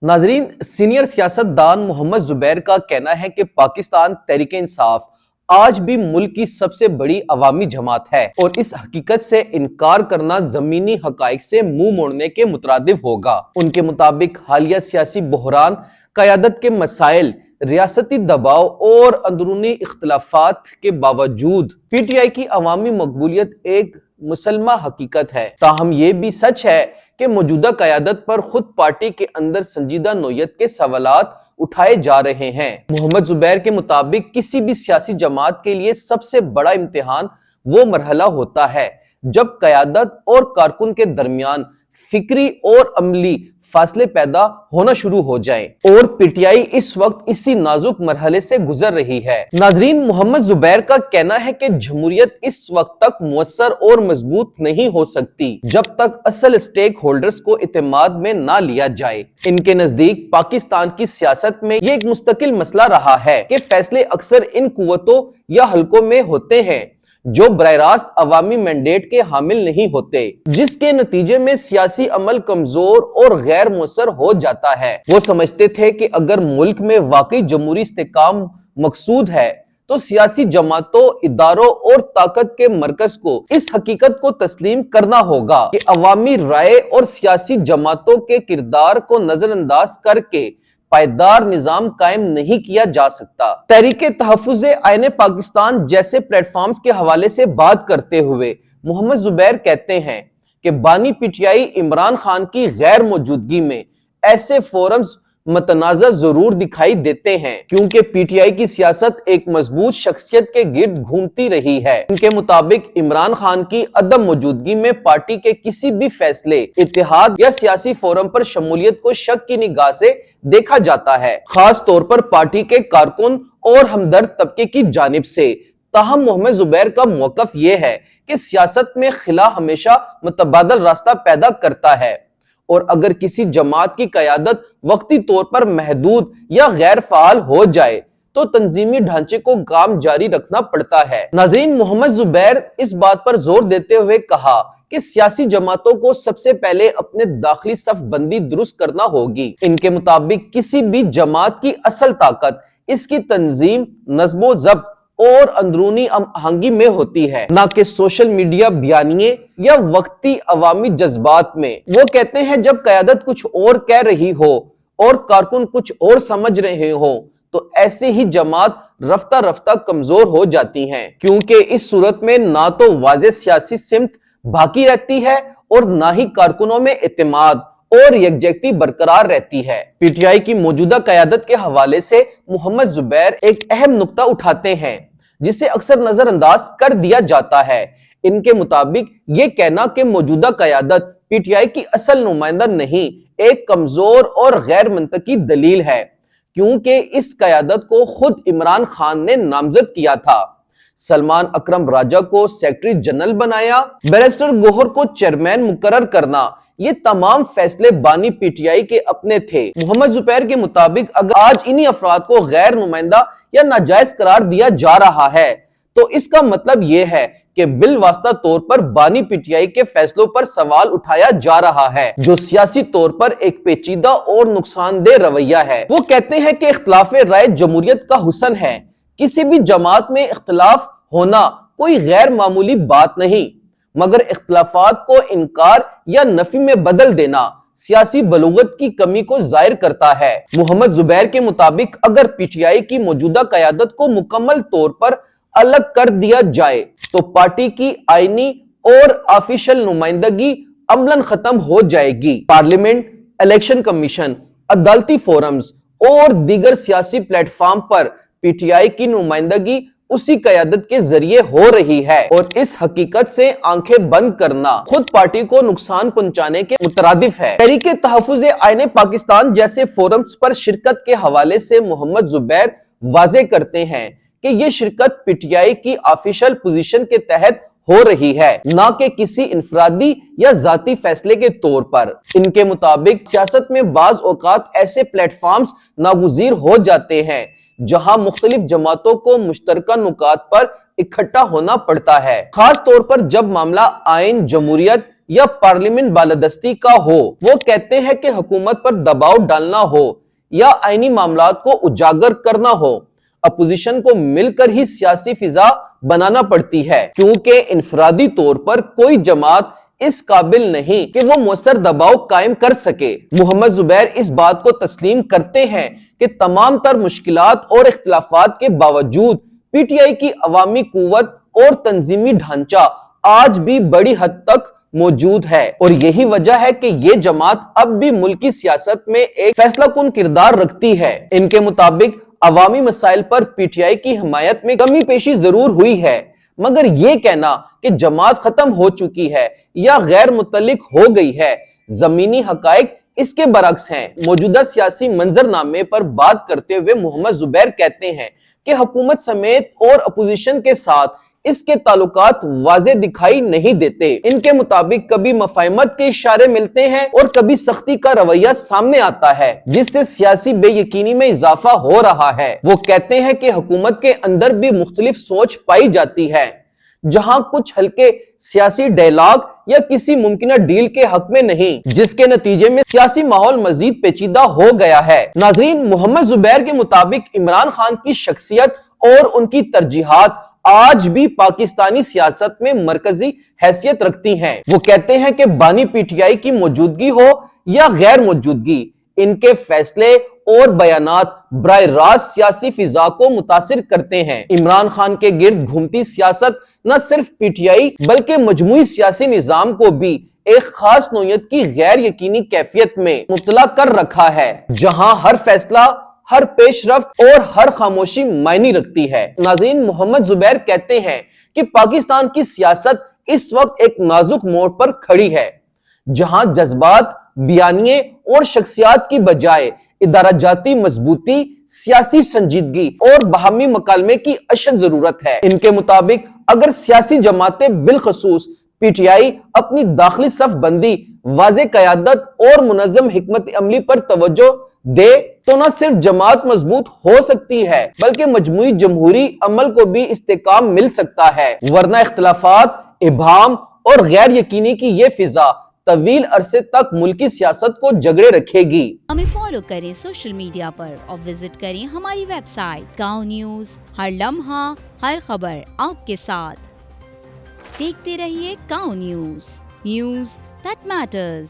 ناظرین، سینئر سیاستدان محمد زبیر کا کہنا ہے کہ پاکستان تحریک انصاف آج بھی ملک کی سب سے بڑی عوامی جماعت ہے اور اس حقیقت سے انکار کرنا زمینی حقائق سے منہ موڑنے کے مترادف ہوگا۔ ان کے مطابق حالیہ سیاسی بحران، قیادت کے مسائل، ریاستی دباؤ اور اندرونی اختلافات کے باوجود پی ٹی آئی کی عوامی مقبولیت ایک مسلمہ حقیقت ہے۔ تاہم یہ بھی سچ ہے کہ موجودہ قیادت پر خود پارٹی کے اندر سنجیدہ نوعیت کے سوالات اٹھائے جا رہے ہیں۔ محمد زبیر کے مطابق کسی بھی سیاسی جماعت کے لیے سب سے بڑا امتحان وہ مرحلہ ہوتا ہے جب قیادت اور کارکن کے درمیان فکری اور عملی فاصلے پیدا ہونا شروع ہو جائیں، اور پی ٹی آئی اس وقت اسی نازک مرحلے سے گزر رہی ہے۔ ناظرین، محمد زبیر کا کہنا ہے کہ جمہوریت اس وقت تک مؤثر اور مضبوط نہیں ہو سکتی جب تک اصل اسٹیک ہولڈرز کو اعتماد میں نہ لیا جائے۔ ان کے نزدیک پاکستان کی سیاست میں یہ ایک مستقل مسئلہ رہا ہے کہ فیصلے اکثر ان قوتوں یا حلقوں میں ہوتے ہیں جو براہ راست عوامی مینڈیٹ کے حامل نہیں ہوتے، جس کے نتیجے میں سیاسی عمل کمزور اور غیر مؤثر ہو جاتا ہے۔ وہ سمجھتے تھے کہ اگر ملک میں واقعی جمہوری استحکام مقصود ہے تو سیاسی جماعتوں، اداروں اور طاقت کے مرکز کو اس حقیقت کو تسلیم کرنا ہوگا کہ عوامی رائے اور سیاسی جماعتوں کے کردار کو نظر انداز کر کے پائیدار نظام قائم نہیں کیا جا سکتا۔ تحریک تحفظ آئین پاکستان جیسے پلیٹ فارمز کے حوالے سے بات کرتے ہوئے محمد زبیر کہتے ہیں کہ بانی P T I Imran Khan کی غیر موجودگی میں ایسے فورمز متنازع ضرور دکھائی دیتے ہیں کیونکہ پی ٹی آئی کی سیاست ایک مضبوط شخصیت کے گرد گھومتی رہی ہے۔ ان کے مطابق عمران خان کی عدم موجودگی میں پارٹی کے کسی بھی فیصلے، اتحاد یا سیاسی فورم پر شمولیت کو شک کی نگاہ سے دیکھا جاتا ہے، خاص طور پر پارٹی کے کارکن اور ہمدرد طبقے کی جانب سے۔ تاہم محمد زبیر کا موقف یہ ہے کہ سیاست میں خلا ہمیشہ متبادل راستہ پیدا کرتا ہے، اور اگر کسی جماعت کی قیادت وقتی طور پر محدود یا غیر فعال ہو جائے تو تنظیمی ڈھانچے کو کام جاری رکھنا پڑتا ہے۔ ناظرین، محمد زبیر اس بات پر زور دیتے ہوئے کہا کہ سیاسی جماعتوں کو سب سے پہلے اپنے داخلی صف بندی درست کرنا ہوگی۔ ان کے مطابق کسی بھی جماعت کی اصل طاقت اس کی تنظیم، نظم و ضبط اور اندرونی آہنگی میں ہوتی ہے، نہ کہ سوشل میڈیا بیانیے یا وقتی عوامی جذبات میں۔ وہ کہتے ہیں جب قیادت کچھ اور کہہ رہی ہو اور کارکن کچھ اور سمجھ رہے ہوں تو ایسے ہی جماعت رفتہ رفتہ کمزور ہو جاتی ہیں، کیونکہ اس صورت میں نہ تو واضح سیاسی سمت باقی رہتی ہے اور نہ ہی کارکنوں میں اعتماد اور یکجہتی برقرار رہتی ہے۔ پی ٹی آئی کی موجودہ قیادت کے حوالے سے محمد زبیر ایک اہم نقطہ اٹھاتے ہیں جسے اکثر نظر انداز کر دیا جاتا ہے۔ ان کے مطابق یہ کہنا کہ موجودہ قیادت پی ٹی آئی کی اصل نمائندہ نہیں ایک کمزور اور غیر منطقی دلیل ہے، کیونکہ اس قیادت کو خود عمران خان نے نامزد کیا تھا۔ سلمان اکرم راجہ کو سیکرٹری جنرل بنایا، بیرسٹر گوہر کو چیئرمین مقرر کرنا، یہ تمام فیصلے بانی پی ٹی آئی کے اپنے تھے۔ محمد زبیر کے مطابق اگر آج انہی افراد کو غیر نمائندہ یا ناجائز قرار دیا جا رہا ہے تو اس کا مطلب یہ ہے کہ بالواسطہ طور پر بانی پی ٹی آئی کے فیصلوں پر سوال اٹھایا جا رہا ہے، جو سیاسی طور پر ایک پیچیدہ اور نقصان دہ رویہ ہے۔ وہ کہتے ہیں کہ اختلاف رائے جمہوریت کا حسن ہے، کسی بھی جماعت میں اختلاف ہونا کوئی غیر معمولی بات نہیں، مگر اختلافات کو انکار یا نفی میں بدل دینا سیاسی بلوغت کی کمی کو ظاہر کرتا ہے۔ محمد زبیر کے مطابق اگر پی ٹی آئی کی موجودہ قیادت کو مکمل طور پر الگ کر دیا جائے تو پارٹی کی آئینی اور آفیشل نمائندگی عملاً ختم ہو جائے گی۔ پارلیمنٹ، الیکشن کمیشن، عدالتی فورمز اور دیگر سیاسی plate form per P T I کی نمائندگی اسی قیادت کے ذریعے ہو رہی ہے، اور اس حقیقت سے آنکھیں بند کرنا خود پارٹی کو نقصان پہنچانے کے مترادف ہے۔ تحریک تحفظ آئین پاکستان جیسے فورمز پر شرکت کے حوالے سے محمد زبیر واضح کرتے ہیں کہ یہ شرکت پی ٹی آئی کی آفیشل پوزیشن کے تحت ہو رہی ہے، نہ کہ کسی انفرادی یا ذاتی فیصلے کے طور پر۔ ان کے مطابق سیاست میں بعض اوقات ایسے پلیٹ فارمز ناگزیر ہو جاتے ہیں جہاں مختلف جماعتوں کو مشترکہ نکات پر اکٹھا ہونا پڑتا ہے، خاص طور پر جب معاملہ آئین، جمہوریت یا پارلیمنٹ بالادستی کا ہو۔ وہ کہتے ہیں کہ حکومت پر دباؤ ڈالنا ہو یا آئینی معاملات کو اجاگر کرنا ہو، اپوزیشن کو مل کر ہی سیاسی فضا بنانا پڑتی ہے، کیونکہ انفرادی طور پر کوئی جماعت اس قابل نہیں کہ وہ مؤثر دباؤ قائم کر سکے۔ محمد زبیر اس بات کو تسلیم کرتے ہیں کہ تمام تر مشکلات اور اختلافات کے باوجود پی ٹی آئی کی عوامی قوت اور تنظیمی ڈھانچہ آج بھی بڑی حد تک موجود ہے، اور یہی وجہ ہے کہ یہ جماعت اب بھی ملکی سیاست میں ایک فیصلہ کن کردار رکھتی ہے۔ ان کے مطابق عوامی مسائل پر پی ٹی آئی کی حمایت میں کمی بیشی ضرور ہوئی ہے، مگر یہ کہنا کہ جماعت ختم ہو چکی ہے یا غیر متعلق ہو گئی ہے، زمینی حقائق اس کے برعکس ہیں۔ موجودہ سیاسی منظرنامے پر بات کرتے ہوئے محمد زبیر کہتے ہیں کہ حکومت سمیت اور اپوزیشن کے ساتھ اس کے تعلقات واضح دکھائی نہیں دیتے۔ ان کے مطابق کبھی مفاہمت کے اشارے ملتے ہیں اور کبھی سختی کا رویہ سامنے آتا ہے، جس سے سیاسی بے یقینی میں اضافہ ہو رہا ہے۔ وہ کہتے ہیں کہ حکومت کے اندر بھی مختلف سوچ پائی جاتی ہے، جہاں کچھ ہلکے سیاسی ڈائلاگ یا کسی ممکنہ ڈیل کے حق میں نہیں، جس کے نتیجے میں سیاسی ماحول مزید پیچیدہ ہو گیا ہے۔ ناظرین، محمد زبیر کے مطابق عمران خان کی شخصیت اور ان کی ترجیحات آج بھی پاکستانی سیاست میں مرکزی حیثیت رکھتی ہیں۔ وہ کہتے ہیں کہ بانی پی ٹی آئی کی موجودگی ہو یا غیر موجودگی، ان کے فیصلے اور بیانات براہ راست سیاسی فضا کو متاثر کرتے ہیں۔ عمران خان کے گرد گھومتی سیاست نہ صرف پی ٹی آئی بلکہ مجموعی سیاسی نظام کو بھی ایک خاص نوعیت کی غیر یقینی کیفیت میں مبتلا کر رکھا ہے، جہاں ہر فیصلہ، ہر پیش رفت اور ہر خاموشی معنی رکھتی ہے۔ ناظرین، محمد زبیر کہتے ہیں کہ پاکستان کی سیاست اس وقت ایک نازک موڑ پر کھڑی ہے، جہاں جذبات، بیانیے اور شخصیات کی بجائے ادارہ جاتی مضبوطی، سیاسی سنجیدگی اور باہمی مکالمے کی اشد ضرورت ہے۔ ان کے مطابق اگر سیاسی جماعتیں بالخصوص پی ٹی آئی اپنی داخلی صف بندی، واضح قیادت اور منظم حکمت عملی پر توجہ دے تو نہ صرف جماعت مضبوط ہو سکتی ہے بلکہ مجموعی جمہوری عمل کو بھی استحکام مل سکتا ہے، ورنہ اختلافات، ابہام اور غیر یقینی کی یہ فضا طویل عرصے تک ملکی سیاست کو جگڑے رکھے گی۔ ہمیں فالو کریں سوشل میڈیا پر اور وزٹ کریں ہماری ویب سائٹ گاؤں نیوز، ہر لمحہ ہر خبر آپ کے ساتھ۔ دیکھتے رہیے گاؤں نیوز، نیوز دیٹ میٹرز۔